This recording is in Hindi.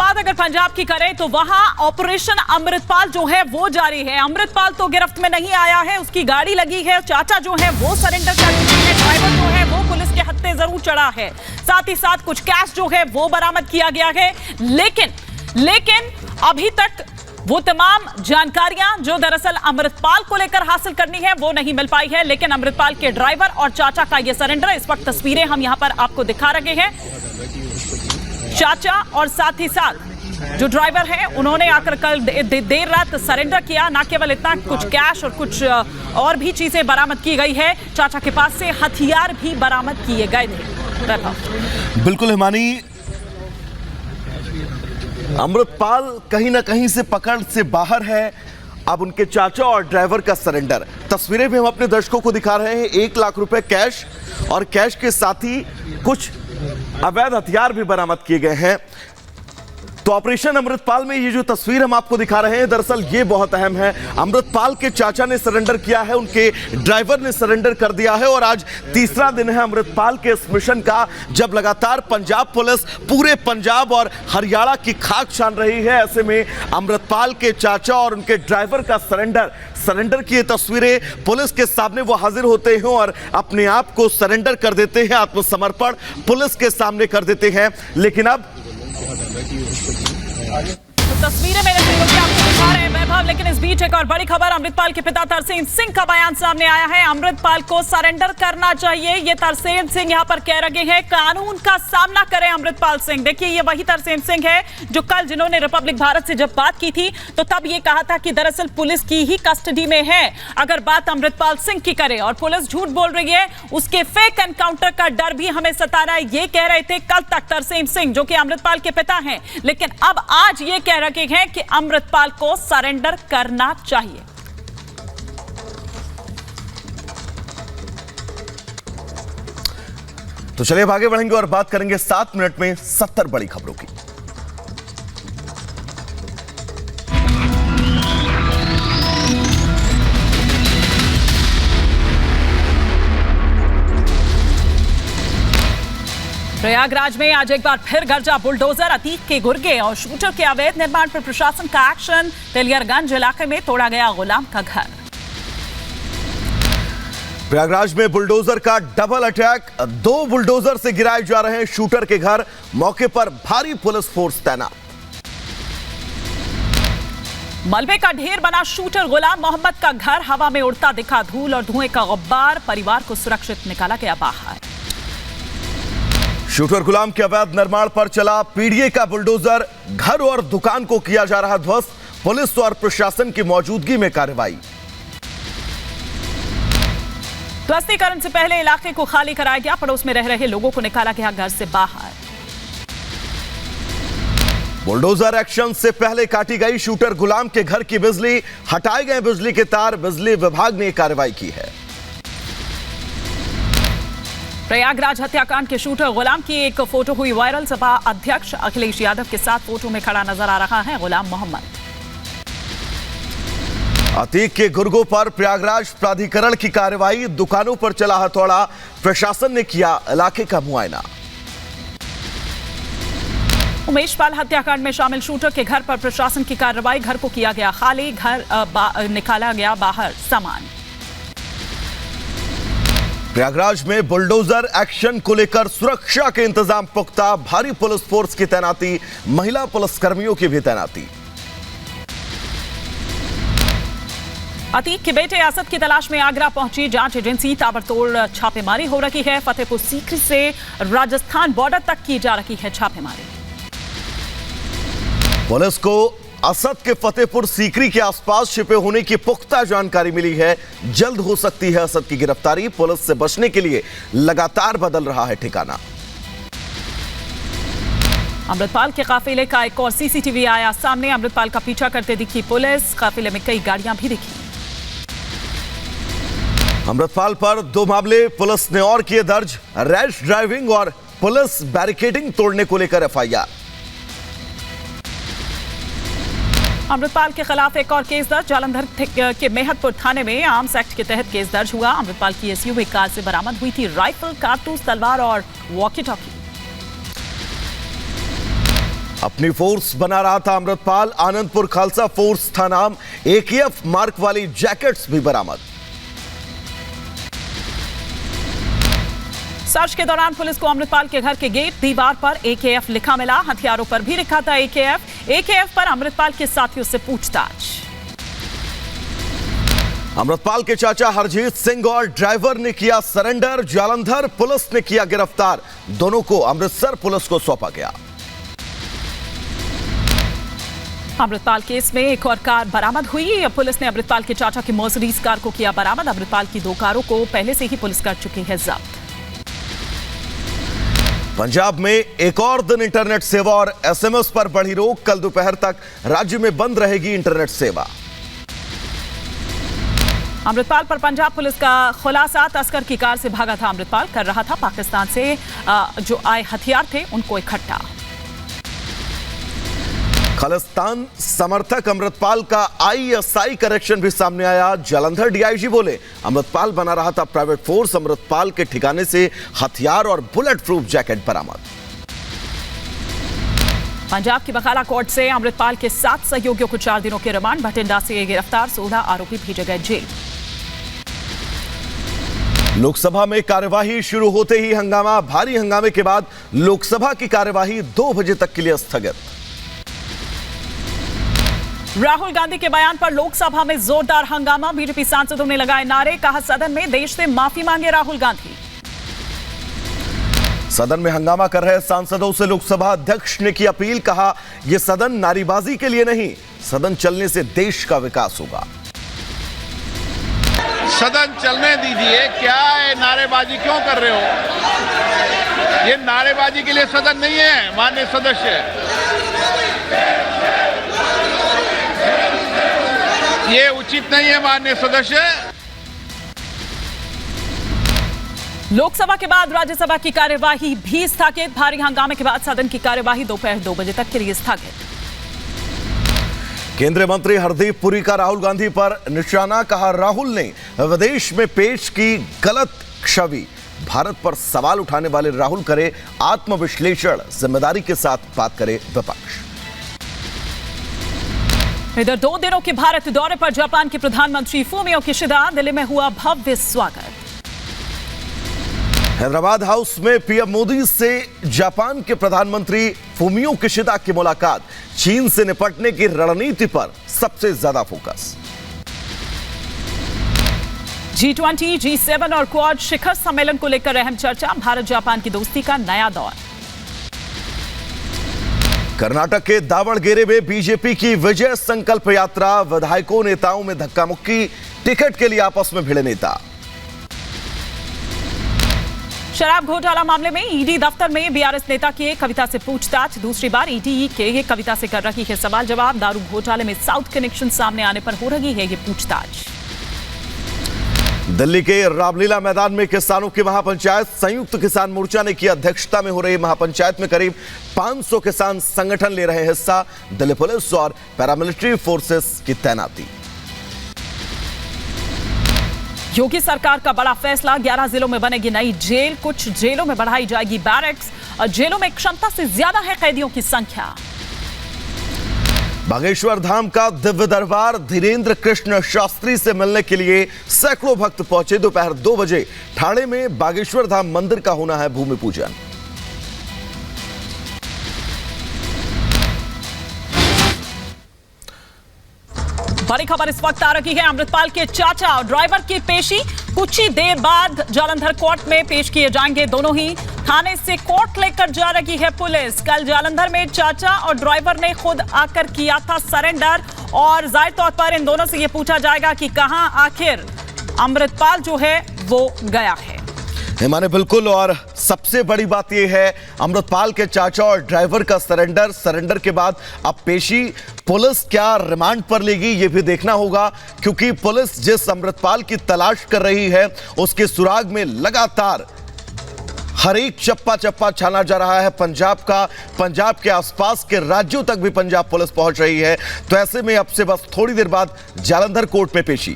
बात अगर पंजाब की करें तो वहां ऑपरेशन अमृतपाल जो है वो जारी है। अमृतपाल तो गिरफ्त में नहीं आया है, उसकी गाड़ी लगी है, चाचा जो है वो सरेंडर कर चुके हैं, ड्राइवर जो है वो पुलिस के हत्थे जरूर चढ़ा है, साथ ही साथ कुछ कैश जो है वो बरामद किया गया है। लेकिन अभी तक वो तमाम जानकारियां जो दरअसल अमृतपाल को लेकर हासिल करनी है वो नहीं मिल पाई है। लेकिन अमृतपाल के ड्राइवर और चाचा का ये सरेंडर, इस वक्त तस्वीरें हम यहां पर आपको दिखा रहे हैं। चाचा और साथ ही साथ जो ड्राइवर है उन्होंने आकर कल देर रात सरेंडर किया। ना केवल इतना, कुछ कैश और कुछ और भी चीजें बरामद की गई है। चाचा के पास से हथियार भी बरामद किए गए थे। बिल्कुल हिमानी, अमृतपाल कहीं ना कहीं से पकड़ से बाहर है। अब उनके चाचा और ड्राइवर का सरेंडर, तस्वीरें भी हम अपने दर्शकों को दिखा रहे हैं। 1 लाख रुपए कैश और कैश के साथ ही कुछ अवैध हथियार भी बरामद किए गए हैं। तो ऑपरेशन अमृतपाल में ये जो तस्वीर हम आपको दिखा रहे हैं, दरअसल ये बहुत अहम है। अमृतपाल के चाचा ने सरेंडर किया है, उनके ड्राइवर ने सरेंडर कर दिया है और आज तीसरा दिन है अमृतपाल के इस मिशन का, जब लगातार पंजाब पुलिस पूरे पंजाब और हरियाणा की खाक छान रही है। ऐसे में अमृतपाल के चाचा और उनके ड्राइवर का सरेंडर की तस्वीरें पुलिस के सामने वो हाजिर होते हैं और अपने आप को सरेंडर कर देते हैं, आत्मसमर्पण पुलिस के सामने कर देते हैं। लेकिन अब तस्वीरें मेरे सहयोगी आपको दिखा रहे हैं वैभव। लेकिन इस बीच एक और बड़ी खबर, अमृतपाल के पिता तरसेम सिंह का बयान सामने आया है। अमृतपाल को सरेंडर करना चाहिए, ये तरसेम सिंह यहां पर कह रहे हैं। कानून का सामना करें अमृतपाल सिंह। देखिए, ये वही तरसेम सिंह है जो कल जिन्होंने रिपब्लिक भारत से जब बात की थी तो तब ये कहा था कि दरअसल पुलिस की ही कस्टडी में है। अगर बात अमृतपाल सिंह की करें और पुलिस झूठ बोल रही है, उसके फेक एनकाउंटर का डर भी हमें सता रहा है, ये कह रहे थे कल तक तरसेम सिंह जो कि अमृतपाल के पिता हैं। लेकिन अब आज ये कह रहे हैं कि अमृतपाल को सरेंडर करना चाहिए। तो चलिए अब आगे बढ़ेंगे और बात करेंगे 7 मिनट में 70 बड़ी खबरों की। प्रयागराज में आज एक बार फिर गरजा बुलडोजर, अतीक के गुर्गे और शूटर के अवैध निर्माण पर प्रशासन का एक्शन। तेलियरगंज इलाके में तोड़ा गया गुलाम का घर। प्रयागराज में बुलडोजर का डबल अटैक, 2 बुलडोजर से गिराए जा रहे हैं शूटर के घर। मौके पर भारी पुलिस फोर्स तैनात। मलबे का ढेर बना शूटर गुलाम मोहम्मद का घर, हवा में उड़ता दिखा धूल और धुएं का गुब्बार। परिवार को सुरक्षित निकाला गया बाहर। शूटर गुलाम के अवैध निर्माण पर चला पीडीए का बुलडोजर, घर और दुकान को किया जा रहा ध्वस्त। पुलिस और प्रशासन की मौजूदगी में कार्रवाई। ध्वस्तीकरण से पहले इलाके को खाली कराया गया, पड़ोस में रह रहे लोगों को निकाला गया घर से बाहर। बुलडोजर एक्शन से पहले काटी गई शूटर गुलाम के घर की बिजली, हटाए गए बिजली के तार। बिजली विभाग ने कार्रवाई की है। प्रयागराज हत्याकांड के शूटर गुलाम की एक फोटो हुई वायरल। सपा अध्यक्ष अखिलेश यादव के साथ फोटो में खड़ा नजर आ रहा है गुलाम मोहम्मद। अतीक के गुर्गों पर प्रयागराज प्राधिकरण की कार्रवाई, दुकानों पर चला हथौड़ा। प्रशासन ने किया इलाके का मुआयना। उमेश पाल हत्याकांड में शामिल शूटर के घर पर प्रशासन की कार्रवाई। घर को किया गया खाली, घर निकाला गया बाहर सामान। प्रयागराज में बुलडोजर एक्शन को लेकर सुरक्षा के इंतजाम पुख्ता। भारी पुलिस फोर्स की तैनाती, महिला पुलिसकर्मियों की भी तैनाती। अतीक के बेटे असद की तलाश में आगरा पहुंची जांच एजेंसी। ताबड़तोड़ छापेमारी हो रही है। फतेहपुर सीकरी से राजस्थान बॉर्डर तक की जा रही है छापेमारी। पुलिस को असद के फतेहपुर सीकरी के आसपास छिपे होने की पुख्ता जानकारी मिली है। जल्द हो सकती है असद की गिरफ्तारी। पुलिस से बचने के लिए लगातार बदल रहा है ठिकाना। अमृतपाल के काफिले का एक और सीसीटीवी आया सामने। अमृतपाल का पीछा करते दिखी पुलिस। काफिले में कई गाड़ियां भी दिखी। अमृतपाल पर 2 मामले पुलिस ने और किए दर्ज। रैश ड्राइविंग और पुलिस बैरिकेडिंग तोड़ने को लेकर एफआईआर। अमृतपाल के खिलाफ एक और केस दर्ज। जालंधर के मेहतपुर थाने में आर्म्स एक्ट के तहत केस दर्ज हुआ। अमृतपाल की एसयूवी कार से बरामद हुई थी राइफल, कारतूस, तलवार और वॉकी टॉकी। अपनी फोर्स बना रहा था अमृतपाल। आनंदपुर खालसा फोर्स था नाम। AKF मार्क वाली जैकेट्स भी बरामद। सर्च के दौरान पुलिस को अमृतपाल के घर के गेट दीवार पर AKF लिखा मिला। हथियारों पर भी लिखा था AKF पर अमृतपाल के साथियों से पूछताछ। अमृतपाल के चाचा हरजीत सिंह और ड्राइवर ने किया सरेंडर। जालंधर पुलिस ने किया गिरफ्तार। दोनों को अमृतसर पुलिस को सौंपा गया। अमृतपाल केस में एक और कार बरामद हुई। पुलिस ने अमृतपाल के चाचा की मर्सिडीज कार को किया बरामद। अमृतपाल की 2 कारों को पहले से ही पुलिस कर चुकी है जब्त। पंजाब में एक और दिन इंटरनेट सेवा और SMS पर बढ़ी रोक। कल दोपहर तक राज्य में बंद रहेगी इंटरनेट सेवा। अमृतपाल पर पंजाब पुलिस का खुलासा। तस्कर की कार से भागा था अमृतपाल। कर रहा था पाकिस्तान से जो आए हथियार थे उनको इकट्ठा। खालिस्तान समर्थक अमृतपाल का ISI करेक्शन भी सामने आया। जालंधर DIG बोले अमृतपाल बना रहा था प्राइवेट फोर्स। अमृतपाल के ठिकाने से हथियार और बुलेट प्रूफ जैकेट बरामद। पंजाब की बकाला कोर्ट से अमृतपाल के 7 सहयोगियों को 4 दिनों के रिमांड। भटिंडा से गिरफ्तार 16 आरोपी भेजे गए जेल। लोकसभा में कार्यवाही शुरू होते ही हंगामा। भारी हंगामे के बाद लोकसभा की कार्यवाही 2 बजे तक के लिए स्थगित। राहुल गांधी के बयान पर लोकसभा में जोरदार हंगामा। बीजेपी सांसदों ने लगाए नारे। कहा सदन में देश से माफी मांगे राहुल गांधी। सदन में हंगामा कर रहे सांसदों से लोकसभा अध्यक्ष ने की अपील। कहा यह सदन नारेबाजी के लिए नहीं, सदन चलने से देश का विकास होगा। सदन चलने दीजिए। क्या है, नारेबाजी क्यों कर रहे हो? ये नारेबाजी के लिए सदन नहीं है माननीय सदस्य। ये उचित नहीं है माननीय सदस्य। लोकसभा के बाद राज्यसभा की कार्यवाही भी स्थगित। भारी हंगामे के बाद सदन की कार्यवाही दोपहर 2 बजे तक के लिए स्थगित। केंद्रीय मंत्री हरदीप पुरी का राहुल गांधी पर निशाना। कहा राहुल ने विदेश में पेश की गलत छवि। भारत पर सवाल उठाने वाले राहुल करे आत्मविश्लेषण। जिम्मेदारी के साथ बात करे विपक्ष। इधर 2 दिनों के भारत दौरे पर जापान के प्रधानमंत्री फूमियो किशिदा। दिल्ली में हुआ भव्य स्वागत। हैदराबाद हाउस में PM मोदी से जापान के प्रधानमंत्री फूमियो किशिदा की मुलाकात। चीन से निपटने की रणनीति पर सबसे ज्यादा फोकस। G20, G7 और क्वाड शिखर सम्मेलन को लेकर अहम चर्चा। भारत जापान की दोस्ती का नया दौर। कर्नाटक के दावणगेरे में बीजेपी की विजय संकल्प यात्रा। विधायकों नेताओं में धक्का मुक्की। टिकट के लिए आपस में भिड़े नेता। शराब घोटाला मामले में ईडी दफ्तर में BRS नेता की कविता से पूछताछ। दूसरी बार ईडी के कविता से कर रही है सवाल जवाब। दारू घोटाले में साउथ कनेक्शन सामने आने पर हो रही है ये पूछताछ। दिल्ली के रामलीला मैदान में किसानों की महापंचायत। संयुक्त किसान मोर्चा ने की अध्यक्षता में हो रही महापंचायत में करीब 500 किसान संगठन ले रहे हिस्सा। दिल्ली पुलिस और पैरामिलिट्री फोर्सेस की तैनाती। योगी सरकार का बड़ा फैसला। 11 जिलों में बनेगी नई जेल। कुछ जेलों में बढ़ाई जाएगी बैरक्स। और जेलों में क्षमता से ज्यादा है कैदियों की संख्या। बागेश्वर धाम का दिव्य दरबार। धीरेन्द्र कृष्ण शास्त्री से मिलने के लिए सैकड़ों भक्त पहुंचे। दोपहर 2 बजे ठाणे में बागेश्वर धाम मंदिर का होना है भूमि पूजन। बड़ी खबर इस वक्त आ रही है। अमृतपाल के चाचा और ड्राइवर की पेशी कुछ ही देर बाद जालंधर कोर्ट में पेश किए जाएंगे। दोनों ही थाने से कोर्ट लेकर जा रही है पुलिस। कल जालंधर में चाचा और ड्राइवर ने खुद आकर किया था सरेंडर। और जाहिर तौर पर इन दोनों से यह पूछा जाएगा कि कहां आखिर अमृतपाल जो है वो गया है। माने बिल्कुल। और सबसे बड़ी बात यह है अमृतपाल के चाचा और ड्राइवर का सरेंडर के बाद अब पेशी। पुलिस क्या रिमांड पर लेगी यह भी देखना होगा, क्योंकि पुलिस जिस अमृतपाल की तलाश कर रही है उसके सुराग में लगातार हर एक चप्पा चप्पा छाना जा रहा है। पंजाब के आसपास के राज्यों तक भी पंजाब पुलिस पहुंच रही है। तो ऐसे में अब से बस थोड़ी देर बाद जालंधर कोर्ट में पेशी।